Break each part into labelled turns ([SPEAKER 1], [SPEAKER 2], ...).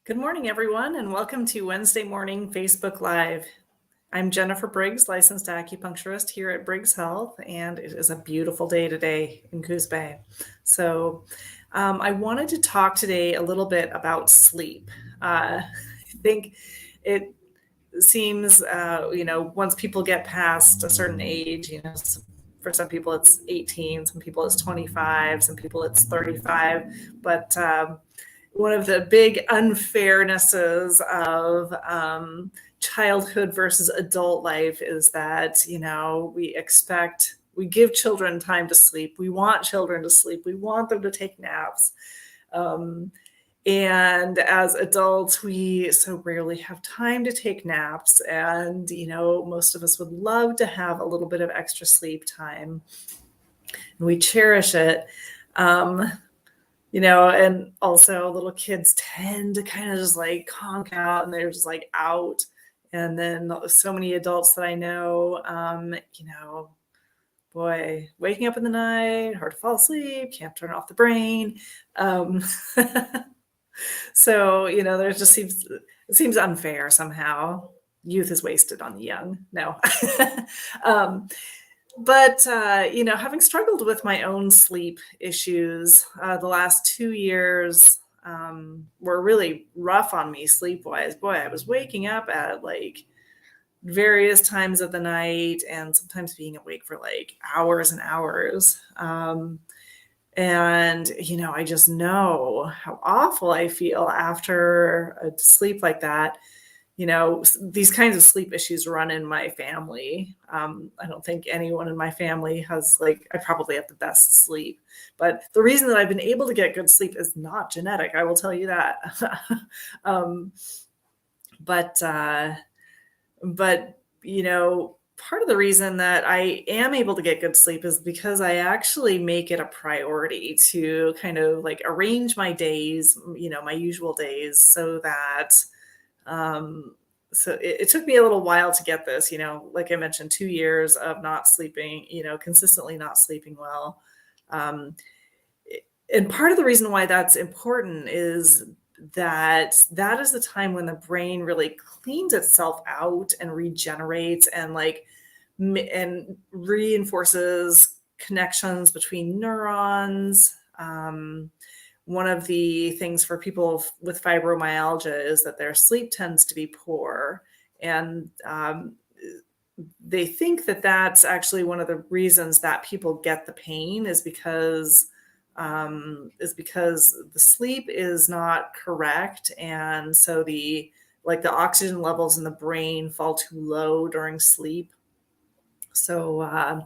[SPEAKER 1] Good morning, everyone, and welcome to Wednesday morning Facebook Live. I'm Jennifer Briggs, licensed acupuncturist here at Briggs Health, and it is a beautiful day today in Coos Bay. I wanted to talk today a little bit about sleep. I think it seems, once people get past a certain age, for some people it's 18, some people it's 25, some people it's 35, but one of the big unfairnesses of childhood versus adult life is that, we give children time to sleep. We want children to sleep. We want them to take naps. And as adults, we so rarely have time to take naps. And, most of us would love to have a little bit of extra sleep time. And we cherish it. And also little kids tend to kind of just like conk out and they're just like out. And then so many adults that I know, boy, waking up in the night, hard to fall asleep, can't turn off the brain. There just it seems unfair somehow. Youth is wasted on the young. No. Having struggled with my own sleep issues, the last 2 years were really rough on me sleep-wise. Boy, I was waking up at like various times of the night and sometimes being awake for like hours and hours. I just know how awful I feel after a sleep like that. These kinds of sleep issues run in my family. I don't think anyone in my family has I probably have the best sleep, but the reason that I've been able to get good sleep is not genetic. I will tell you that. Part of the reason that I am able to get good sleep is because I actually make it a priority to kind of like arrange my days, my usual days so that it took me a little while to get this, like I mentioned, 2 years of not sleeping, consistently not sleeping well. And part of the reason why that's important is that is the time when the brain really cleans itself out and regenerates and and reinforces connections between neurons. One of the things for people with fibromyalgia is that their sleep tends to be poor. And they think that that's actually one of the reasons that people get the pain is because the sleep is not correct. And so the oxygen levels in the brain fall too low during sleep. So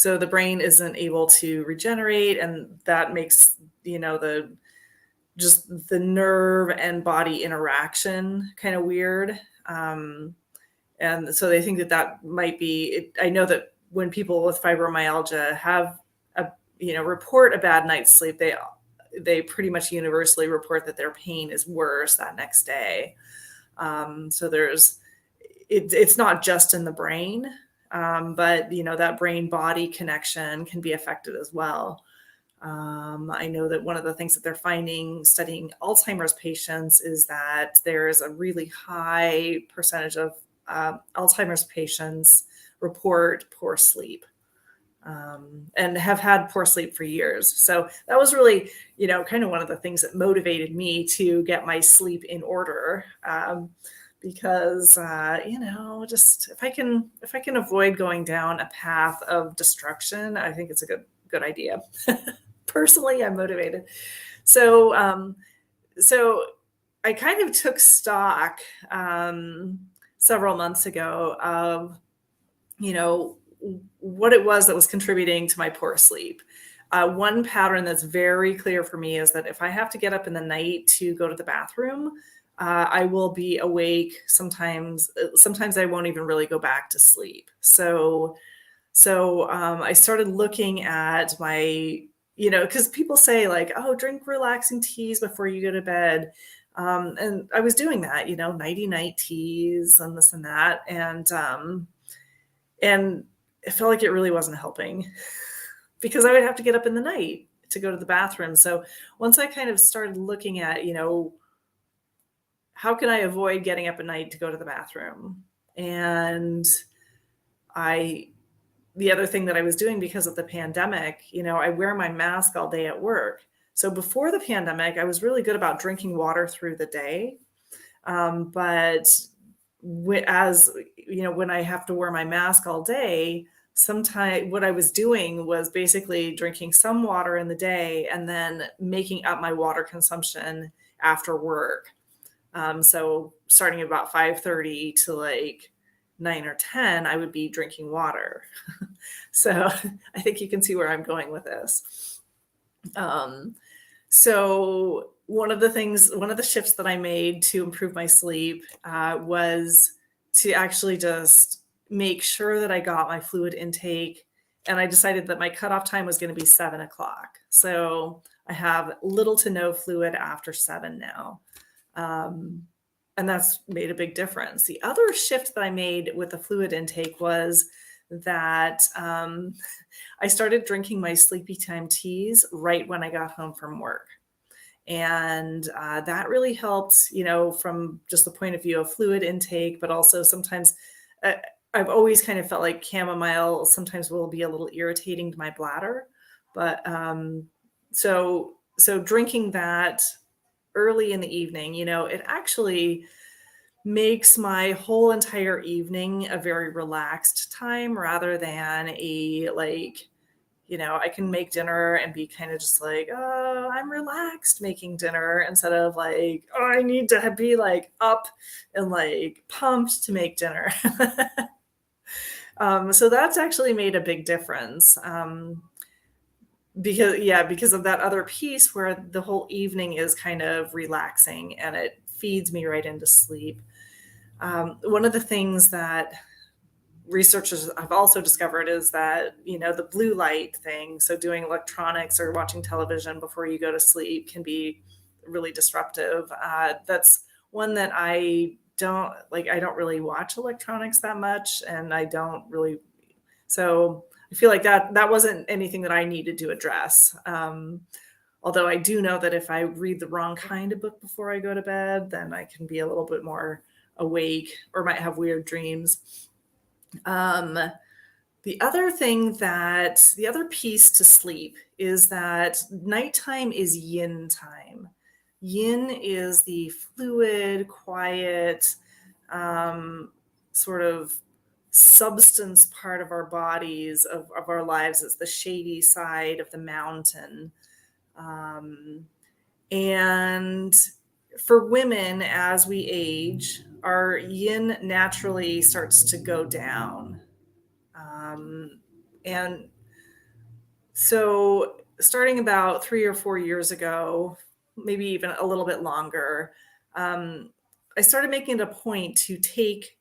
[SPEAKER 1] the brain isn't able to regenerate, and that makes the nerve and body interaction kind of weird. And so they think that might be it. I know that when people with fibromyalgia have report a bad night's sleep, they pretty much universally report that their pain is worse that next day. So it's not just in the brain, but that brain body connection can be affected as well. I know that one of the things that they're finding studying Alzheimer's patients is that there is a really high percentage of Alzheimer's patients report poor sleep and have had poor sleep for years. So that was really, kind of one of the things that motivated me to get my sleep in order. Because just if I can avoid going down a path of destruction, I think it's a good idea. Personally, I'm motivated. So I kind of took stock several months ago of what it was that was contributing to my poor sleep. One pattern that's very clear for me is that if I have to get up in the night to go to the bathroom, I will be awake sometimes. Sometimes I won't even really go back to sleep. So I started looking at my, because people say oh, drink relaxing teas before you go to bed. And I was doing that, nighty night teas and this and that. And it felt like it really wasn't helping because I would have to get up in the night to go to the bathroom. So once I kind of started looking at, how can I avoid getting up at night to go to the bathroom? And I the other thing that I was doing because of the pandemic, I wear my mask all day at work. So before the pandemic, I was really good about drinking water through the day. But as when I have to wear my mask all day, sometimes what I was doing was basically drinking some water in the day and then making up my water consumption after work. So starting at about 5:30 to like 9 or 10, I would be drinking water. So I think you can see where I'm going with this. Um, so one of the shifts that I made to improve my sleep was to actually just make sure that I got my fluid intake. And I decided that my cutoff time was going to be 7 o'clock. So I have little to no fluid after 7 now. And that's made a big difference. The other shift that I made with the fluid intake was that I started drinking my sleepy time teas right when I got home from work. And that really helped, from just the point of view of fluid intake, but also sometimes uh, I've always kind of felt like chamomile sometimes will be a little irritating to my bladder. But so drinking that early in the evening, it actually makes my whole entire evening a very relaxed time rather than I can make dinner and be kind of just like, oh, I'm relaxed making dinner instead of like, oh, I need to be like up and like pumped to make dinner. So that's actually made a big difference. Because of that other piece where the whole evening is kind of relaxing and it feeds me right into sleep. One of the things that researchers have also discovered is that, the blue light thing, so doing electronics or watching television before you go to sleep can be really disruptive. That's one that I don't really watch electronics that much, and I don't really, so I feel like that wasn't anything that I needed to address. Although I do know that if I read the wrong kind of book before I go to bed, then I can be a little bit more awake or might have weird dreams. Um, the other piece to sleep is that nighttime is yin time. Yin is the fluid, quiet, sort of substance part of our bodies, of our lives. It's the shady side of the mountain. Um, and for women, as we age, our yin naturally starts to go down. And so, starting about 3 or 4 years ago, maybe even a little bit longer, um, I started making it a point to take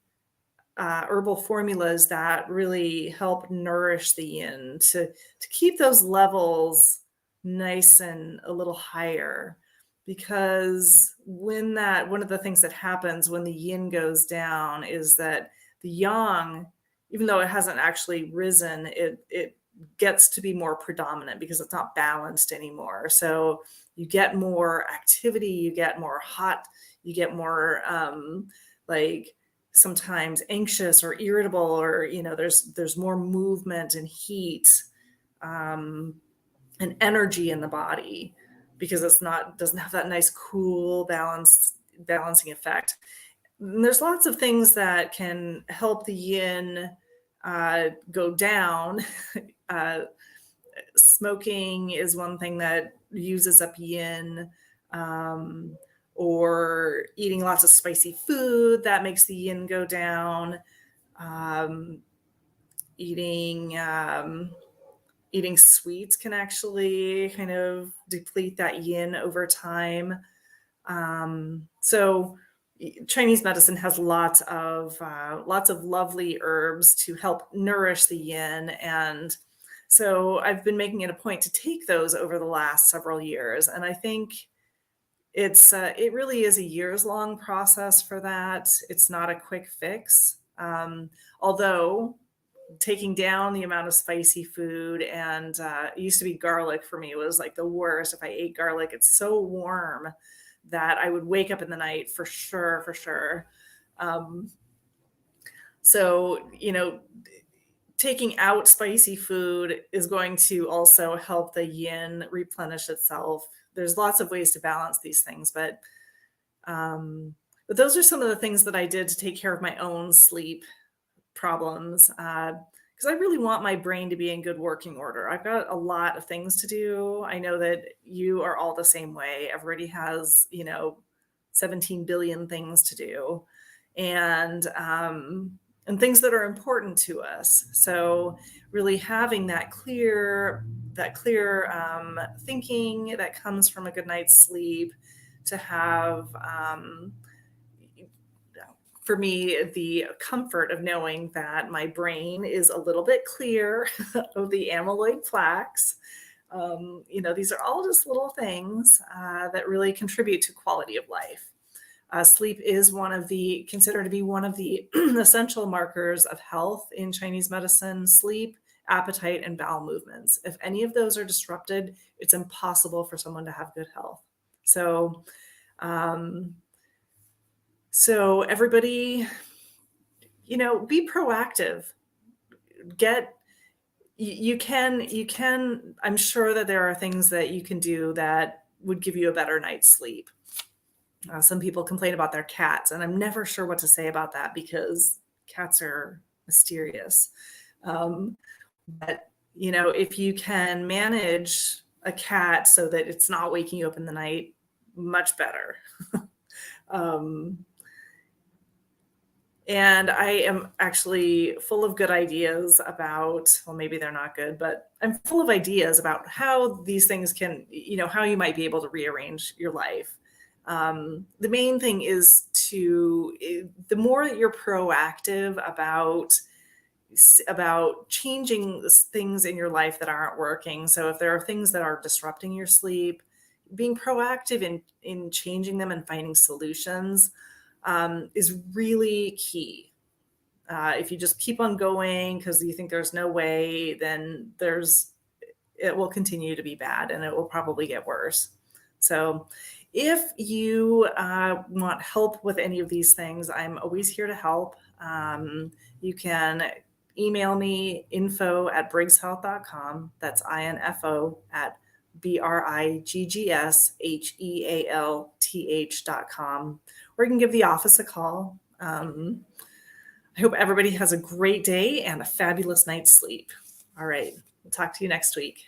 [SPEAKER 1] herbal formulas that really help nourish the yin to keep those levels nice and a little higher. Because one of the things that happens when the yin goes down is that the yang, even though it hasn't actually risen, it gets to be more predominant because it's not balanced anymore. So you get more activity, you get more hot, you get more like sometimes anxious or irritable, or there's more movement and heat, um, and energy in the body because doesn't have that nice cool balancing effect. And there's lots of things that can help the yin go down. uh, Smoking is one thing that uses up yin, um, or eating lots of spicy food that makes the yin go down. Um, eating eating sweets can actually kind of deplete that yin over time. So Chinese medicine has lots of lovely herbs to help nourish the yin, and so I've been making it a point to take those over the last several years, and I think it really is a years long process for that. It's not a quick fix, although taking down the amount of spicy food, and it used to be garlic for me was like the worst. If I ate garlic, it's so warm that I would wake up in the night for sure, for sure. Um, so, taking out spicy food is going to also help the yin replenish itself. There's lots of ways to balance these things, um, but those are some of the things that I did to take care of my own sleep problems. Because I really want my brain to be in good working order. I've got a lot of things to do. I know that you are all the same way. Everybody has, 17 billion things to do, and and things that are important to us. So really having that clear thinking that comes from a good night's sleep, to have for me, the comfort of knowing that my brain is a little bit clear of the amyloid plaques. These are all just little things that really contribute to quality of life. Sleep is considered to be one of the essential markers of health in Chinese medicine. Sleep, appetite, and bowel movements. If any of those are disrupted, it's impossible for someone to have good health. So, um, so everybody, be proactive. Get you can I'm sure that there are things that you can do that would give you a better night's sleep. Some people complain about their cats, and I'm never sure what to say about that because cats are mysterious. Um, but if you can manage a cat so that it's not waking you up in the night, much better. um, And I am actually full of good ideas about, well, maybe they're not good, but I'm full of ideas about how these things how you might be able to rearrange your life. The main thing is the more that you're proactive about changing things in your life that aren't working. So if there are things that are disrupting your sleep, being proactive in changing them and finding solutions is really key. If you just keep on going because you think there's no way, then it will continue to be bad and it will probably get worse. So if you want help with any of these things, I'm always here to help. You can email me info@briggshealth.com. That's info at BRIGGSHEALTH.com, or you can give the office a call. I hope everybody has a great day and a fabulous night's sleep. All right. We'll talk to you next week.